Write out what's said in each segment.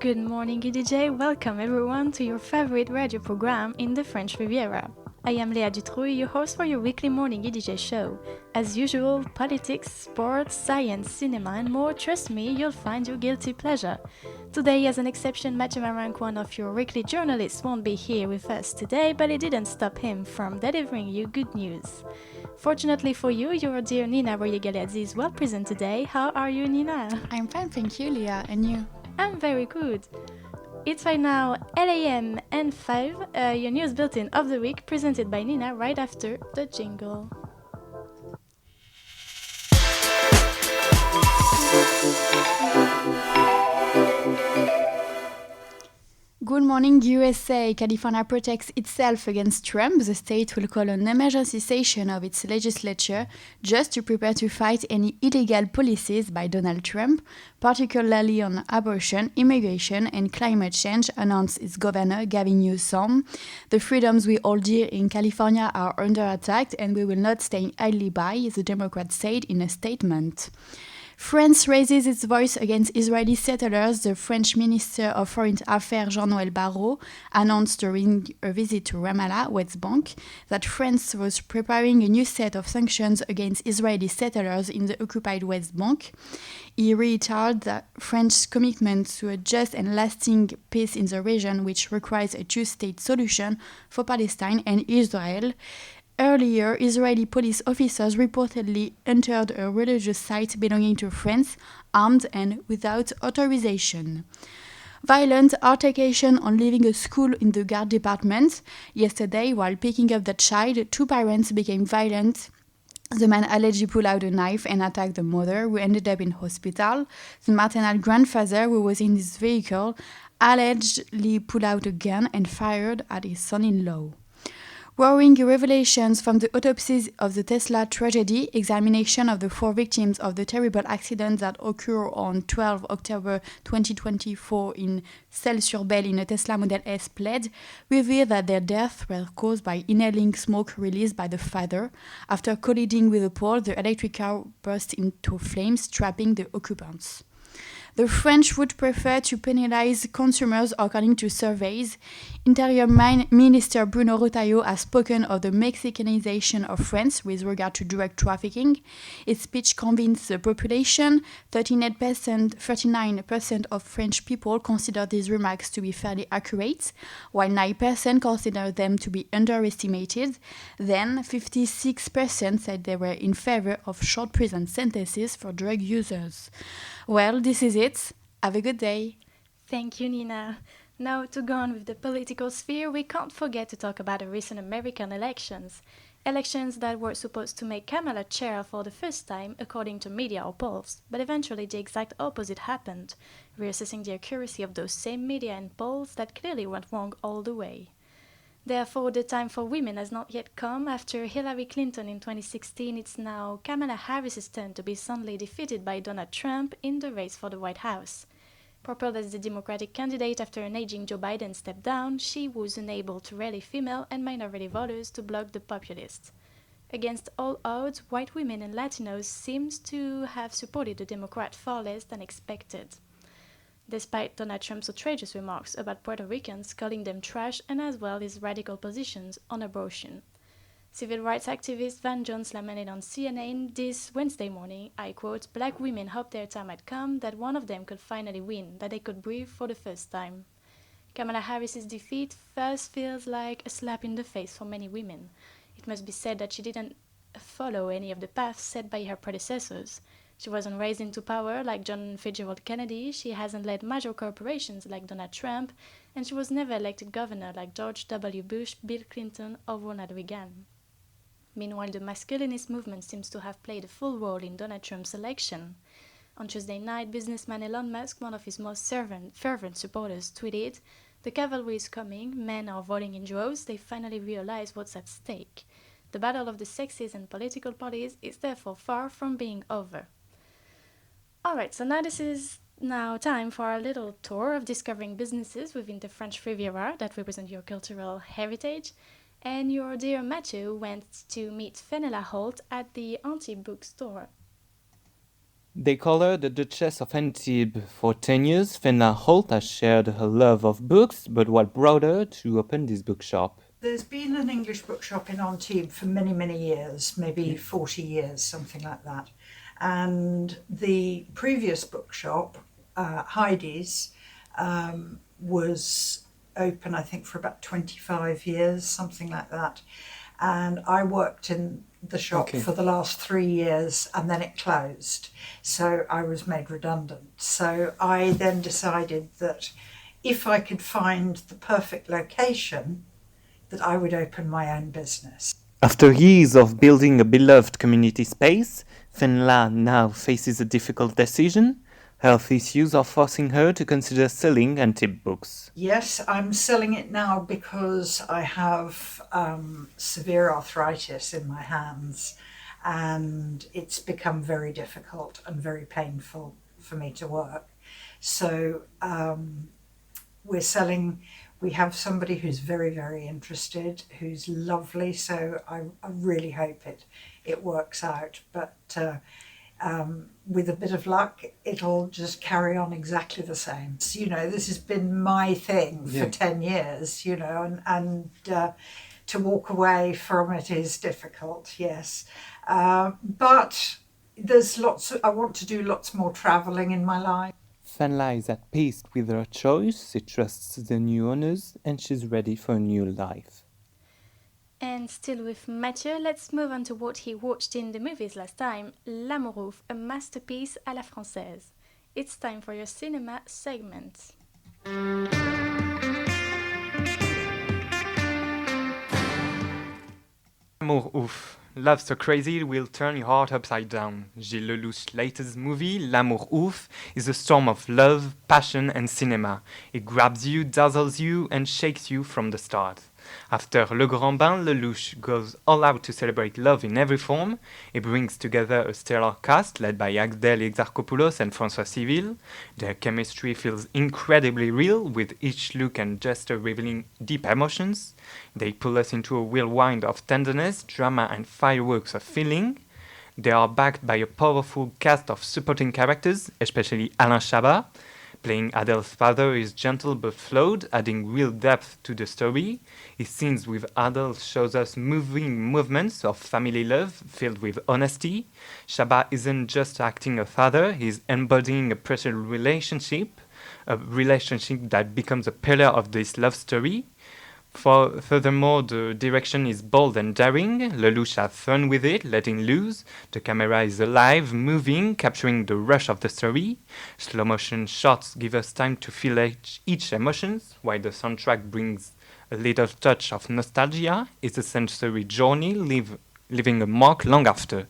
Good morning EDJ, welcome everyone to your favorite radio program in the French Riviera. I am Léa Dutrouille, your host for your weekly Morning EDJ show. As usual, politics, sports, science, cinema and more, trust me, you'll find your guilty pleasure. Today, as an exception, Mathieu Marank, one of your weekly journalists, won't be here with us today, but it didn't stop him from delivering you good news. Fortunately for you, your dear Nina Royegaladze is well present today. How are you, Nina? I'm fine, thank you, Leah. And you? I'm very good. It's right now 8 a.m. and 5, your news bulletin of the week presented by Nina right after the jingle. Good morning, USA. California protects itself against Trump. The state will call an emergency session of its legislature just to prepare to fight any illegal policies by Donald Trump, particularly on abortion, immigration, and climate change, announced its governor, Gavin Newsom. The freedoms we hold dear in California are under attack, and we will not stand idly by, the Democrats said in a statement. France raises its voice against Israeli settlers. The French Minister of Foreign Affairs Jean-Noël Barrot announced during a visit to Ramallah, West Bank, that France was preparing a new set of sanctions against Israeli settlers in the occupied West Bank. He reiterated that France's commitment to a just and lasting peace in the region, which requires a two-state solution for Palestine and Israel. Earlier, Israeli police officers reportedly entered a religious site belonging to France, armed and without authorization. Violent altercation on leaving a school in the Gard department. Yesterday, while picking up the child, two parents became violent. The man allegedly pulled out a knife and attacked the mother, who ended up in hospital. The maternal grandfather, who was in his vehicle, allegedly pulled out a gun and fired at his son-in-law. Worrying revelations from the autopsies of the Tesla tragedy, examination of the 4 victims of the terrible accident that occurred on 12 October 2024 in Celles-sur-Belle in a Tesla Model S Plaid, revealed that their deaths were caused by inhaling smoke released by the father. After colliding with a pole, the electric car burst into flames, trapping the occupants. The French would prefer to penalize consumers according to surveys. Interior Minister Bruno Retailleau has spoken of the Mexicanization of France with regard to drug trafficking. His speech convinced the population. 39% of French people consider these remarks to be fairly accurate, while 9% consider them to be underestimated. Then 56% said they were in favor of short prison sentences for drug users. Well, this is it. Have a good day. Thank you, Nina. Now, to go on with the political sphere, we can't forget to talk about the recent American elections. Elections that were supposed to make Kamala chair for the first time, according to media or polls, but eventually the exact opposite happened, reassessing the accuracy of those same media and polls that clearly went wrong all the way. Therefore, the time for women has not yet come. After Hillary Clinton in 2016, it's now Kamala Harris's turn to be soundly defeated by Donald Trump in the race for the White House. Propelled as the Democratic candidate after an aging Joe Biden stepped down, she was unable to rally female and minority voters to block the populists. Against all odds, white women and Latinos seems to have supported the Democrat far less than expected. Despite Donald Trump's outrageous remarks about Puerto Ricans, calling them trash, and as well his radical positions on abortion. Civil rights activist Van Jones lamented on CNN this Wednesday morning, I quote, "Black women hoped their time had come, that one of them could finally win, that they could breathe for the first time." Kamala Harris's defeat first feels like a slap in the face for many women. It must be said that she didn't follow any of the paths set by her predecessors. She wasn't raised into power like John Fitzgerald Kennedy, she hasn't led major corporations like Donald Trump, and she was never elected governor like George W. Bush, Bill Clinton, or Ronald Reagan. Meanwhile, the masculinist movement seems to have played a full role in Donald Trump's election. On Tuesday night, businessman Elon Musk, one of his most fervent supporters, tweeted, "The cavalry is coming, men are voting in droves, they finally realize what's at stake. The battle of the sexes and political parties is therefore far from being over." Alright, so now this is time for our little tour of discovering businesses within the French Riviera that represent your cultural heritage. And your dear Mathieu went to meet Fenella Holt at the Antibes bookstore. They call her the Duchess of Antibes. For 10 years, Fenla Holt has shared her love of books, but what brought her to open this bookshop? There's been an English bookshop in Antibes for many, many years, maybe 40 years, something like that. And the previous bookshop, Heidi's, was open, I think, for about 25 years, something like that. And I worked in the shop for the last 3 years, and then it closed. So I was made redundant. So I then decided that if I could find the perfect location, that I would open my own business. After years of building a beloved community space, Fenla now faces a difficult decision. Health issues are forcing her to consider selling Antibes books. Yes, I'm selling it now because I have severe arthritis in my hands, and it's become very difficult and very painful for me to work. So we're selling. We have somebody who's very, very interested, who's lovely, so I really hope it works out. But with a bit of luck, it'll just carry on exactly the same. So, this has been my thing for 10 years, and to walk away from it is difficult, yes. But there's I want to do lots more traveling in my life. Fenla is at peace with her choice, she trusts the new owners, and she's ready for a new life. And still with Mathieu, let's move on to what he watched in the movies last time, L'Amour ouf, a masterpiece à la française. It's time for your cinema segment. L'amour ouf. Love so crazy it will turn your heart upside down. Gilles Lelouch's latest movie, L'amour ouf, is a storm of love, passion and cinema. It grabs you, dazzles you and shakes you from the start. After Le Grand Bain, Lelouch goes all out to celebrate love in every form. He brings together a stellar cast led by Agdel Exarchopoulos and François Civil. Their chemistry feels incredibly real, with each look and gesture revealing deep emotions. They pull us into a whirlwind of tenderness, drama and fireworks of feeling. They are backed by a powerful cast of supporting characters, especially Alain Chabat. Playing Adèle's father is gentle but flawed, adding real depth to the story. His scenes with Adèle shows us moving movements of family love filled with honesty. Chabat isn't just acting a father, he's embodying a precious relationship that becomes a pillar of this love story. Furthermore, the direction is bold and daring. Lelouch has fun with it, letting loose. The camera is alive, moving, capturing the rush of the story. Slow motion shots give us time to feel each emotion, while the soundtrack brings a little touch of nostalgia. It's a sensory journey, leaving a mark long after.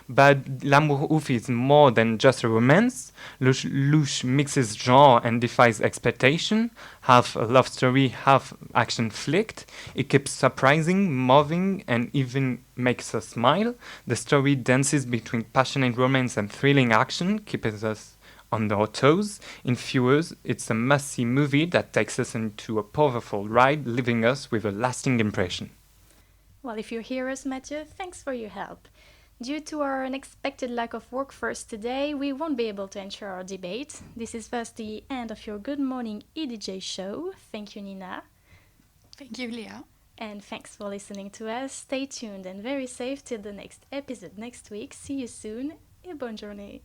But L'Amour ouf is more than just a romance. Lelouch mixes genre and defies expectation. Half a love story, half action flick. It keeps surprising, moving, and even makes us smile. The story dances between passionate romance and thrilling action, keeping us on our toes. In few words, it's a must-see movie that takes us into a powerful ride, leaving us with a lasting impression. Well, if you hear us, Mathieu, thanks for your help. Due to our unexpected lack of workforce today, we won't be able to ensure our debate. This is thus the end of your Good Morning EDJ show. Thank you, Nina. Thank you, Leah. And thanks for listening to us. Stay tuned and very safe till the next episode next week. See you soon et bonne journée.